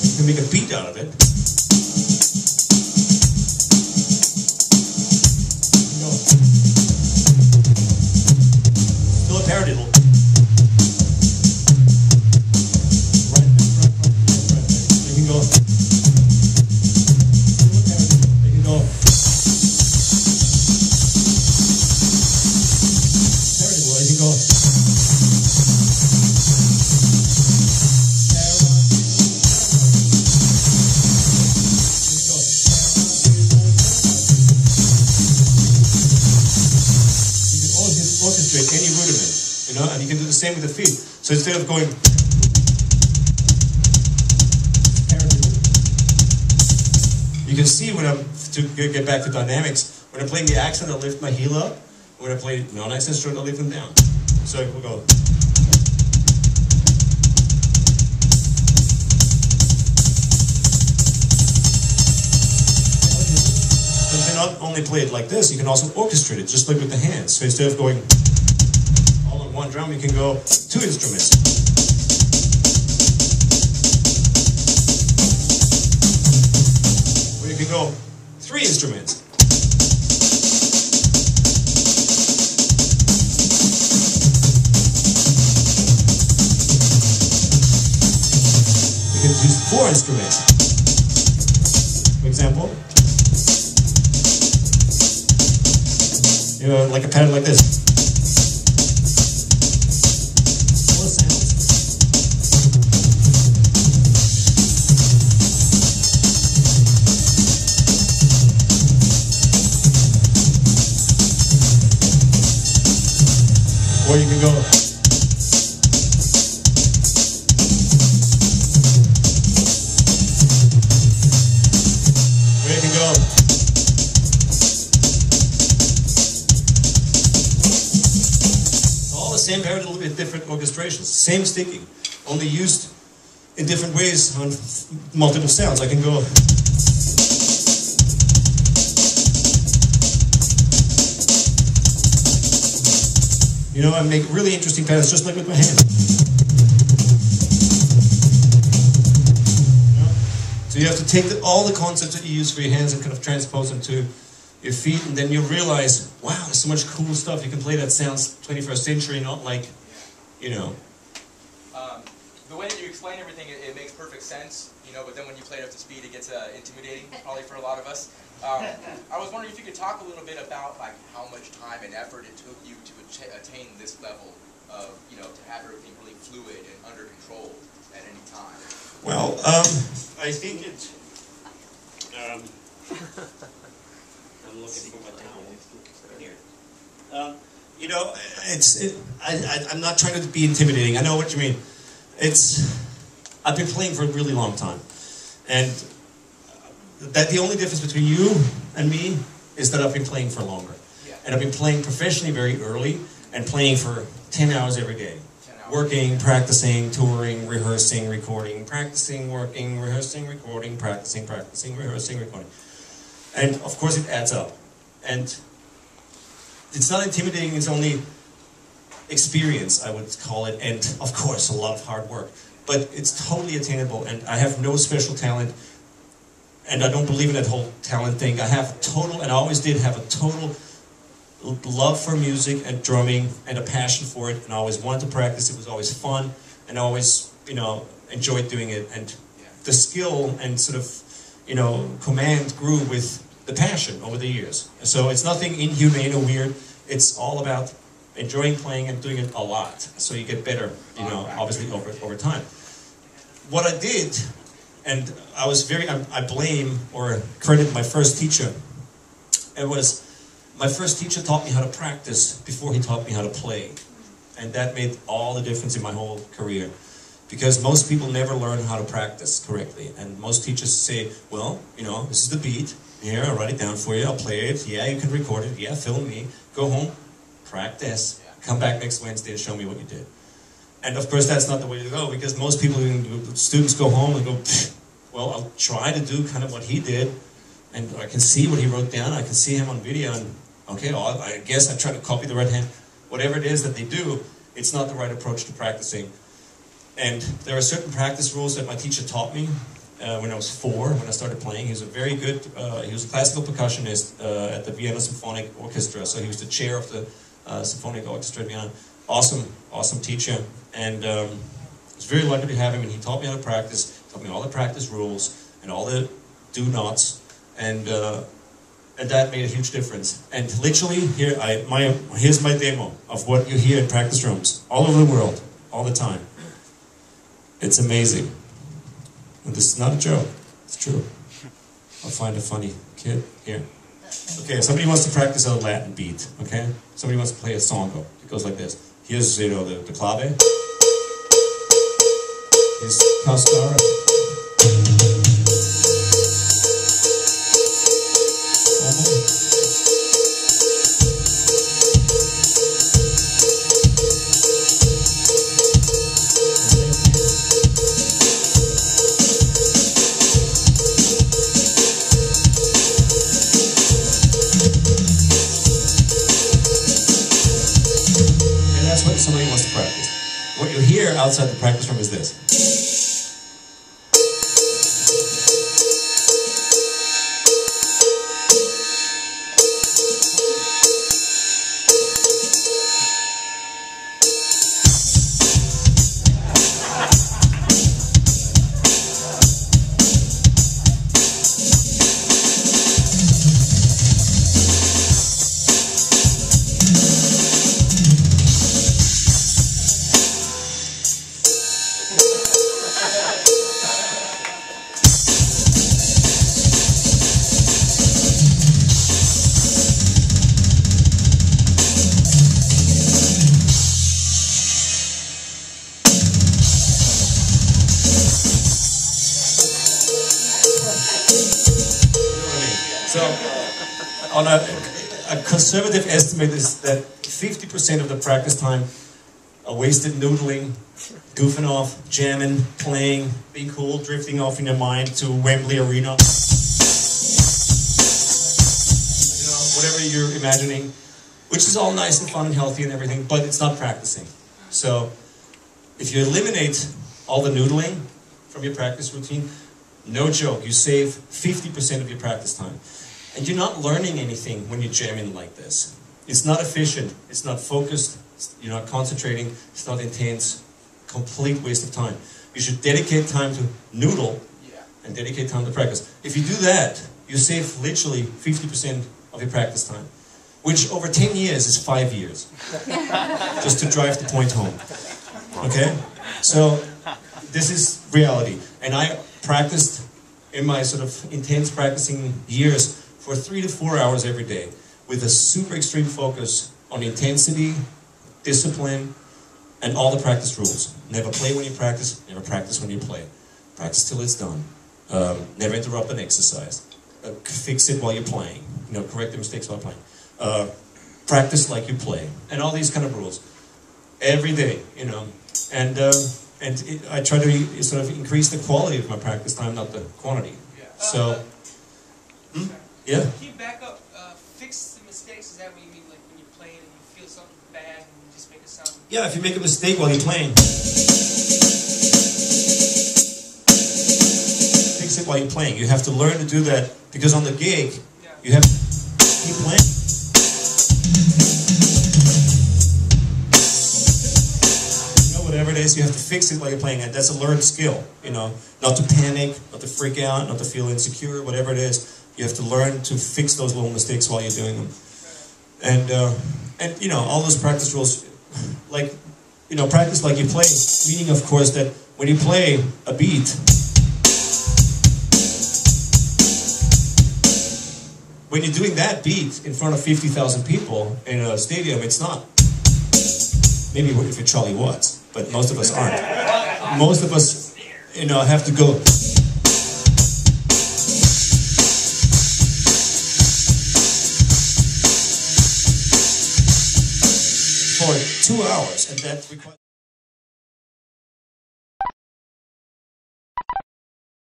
You can make a beat out of it. Still a paradiddle. Right, you can go. Still a paradiddle. You can go. Paradiddle. You can go. Any rudiment, you know, and you can do the same with the feet. So instead of going, you can see when I'm, to get back to dynamics, when I'm playing the accent, I'll lift my heel up. When I play non-accent stroke, I'll lift them down. So we'll go. You can not only play it like this, you can also orchestrate it, just like with the hands. So instead of going one drum, you can go 2 instruments. Or you can go 3 instruments. You can use 4 instruments. For example, you know, like a pattern like this. Or you can go. Or you can go. All the same paradiddle with different orchestrations, same sticking, only used in different ways on multiple sounds. I can go. You know, I make really interesting patterns just like with my hand. You know? So you have to take all the concepts that you use for your hands and kind of transpose them to your feet, and then you realize, wow, there's so much cool stuff. You can play that sounds 21st century, not like, you know. The way that you explain everything, it makes perfect sense, you know, but then when you play it up to speed, it gets intimidating, probably for a lot of us. I was wondering if you could talk a little bit about like how much time and effort it took you to attain this level of, you know, to have everything really fluid and under control at any time. Well, I think it. I'm looking for my towel right here. You know, I'm not trying to be intimidating. I know what you mean. I've been playing for a really long time, and that the only difference between you and me is that I've been playing for longer. Yeah. And I've been playing professionally very early and playing for 10 hours every day. Working, practicing, touring, rehearsing, recording, practicing, working, rehearsing, recording, practicing, rehearsing, recording. And of course it adds up. And it's not intimidating, it's only experience, I would call it, and of course a lot of hard work. But it's totally attainable, and I have no special talent. And I don't believe in that whole talent thing. I have total, and I always did have a total love for music and drumming and a passion for it. And I always wanted to practice. It was always fun. And I always, you know, enjoyed doing it. And the skill and sort of, you know, command grew with the passion over the years. So it's nothing inhumane or weird. It's all about enjoying playing and doing it a lot. So you get better, you know, obviously over time. What I did, and I was I blame or credit my first teacher. It was, my first teacher taught me how to practice before he taught me how to play. And that made all the difference in my whole career. Because most people never learn how to practice correctly. And most teachers say, well, you know, this is the beat. Here, I'll write it down for you. I'll play it. Yeah, you can record it. Yeah, film me. Go home, practice. Come back next Wednesday and show me what you did. And of course, that's not the way to go. Because most people, students go home and go, well, I'll try to do kind of what he did. And I can see what he wrote down. I can see him on video. And okay, well, I guess I try to copy the right hand. Whatever it is that they do, it's not the right approach to practicing. And there are certain practice rules that my teacher taught me when I was 4, when I started playing. He was a very good, he was a classical percussionist at the Vienna Symphonic Orchestra, so he was the chair of the Symphonic Orchestra in Vienna. Awesome, awesome teacher, and I was very lucky to have him, and he taught me how to practice, taught me all the practice rules, and all the do-nots, and that made a huge difference. And literally, here's my demo of what you hear in practice rooms, all over the world, all the time. It's amazing. And this is not a joke. It's true. I'll find a funny kid here. Okay, somebody wants to practice a Latin beat, okay? Somebody wants to play a songo. It goes like this. Here's, you know, the clave. Here's Cascara. Somebody wants to practice. What you hear outside the practice room is this. So, on a conservative estimate is that 50% of the practice time are wasted noodling, goofing off, jamming, playing, being cool, drifting off in your mind to Wembley Arena. You know, whatever you're imagining, which is all nice and fun and healthy and everything, but it's not practicing. So, if you eliminate all the noodling from your practice routine, no joke, you save 50% of your practice time. And you're not learning anything when you're jamming like this. It's not efficient, it's not focused, you're not concentrating, it's not intense, complete waste of time. You should dedicate time to noodle and dedicate time to practice. If you do that, you save literally 50% of your practice time, which over 10 years is 5 years, just to drive the point home. Okay? So, this is reality. And I practiced in my sort of intense practicing years for 3 to 4 hours every day with a super extreme focus on intensity, discipline, and all the practice rules. Never play when you practice, never practice when you play. Practice till it's done. Never interrupt an exercise. Fix it while you're playing. You know, correct the mistakes while playing. Practice like you play. And all these kind of rules. Every day, you know. And I try to sort of increase the quality of my practice time, not the quantity. Yeah. So, yeah? Can you back up, fix the mistakes? Is that what you mean, like when you're playing and you feel something bad and you just make a sound? Yeah, if you make a mistake while you're playing, fix it while you're playing. You have to learn to do that, because on the gig, you have to keep playing. Whatever it is, you have to fix it while you're playing, and that's a learned skill, you know, not to panic, not to freak out, not to feel insecure, whatever it is, you have to learn to fix those little mistakes while you're doing them. And you know, all those practice rules, like, you know, practice like you play, meaning, of course, that when you play a beat, when you're doing that beat in front of 50,000 people in a stadium, it's not. Maybe if you're Charlie Watts, but most of us aren't. Most of us, you know, have to go. For 2 hours, and that requires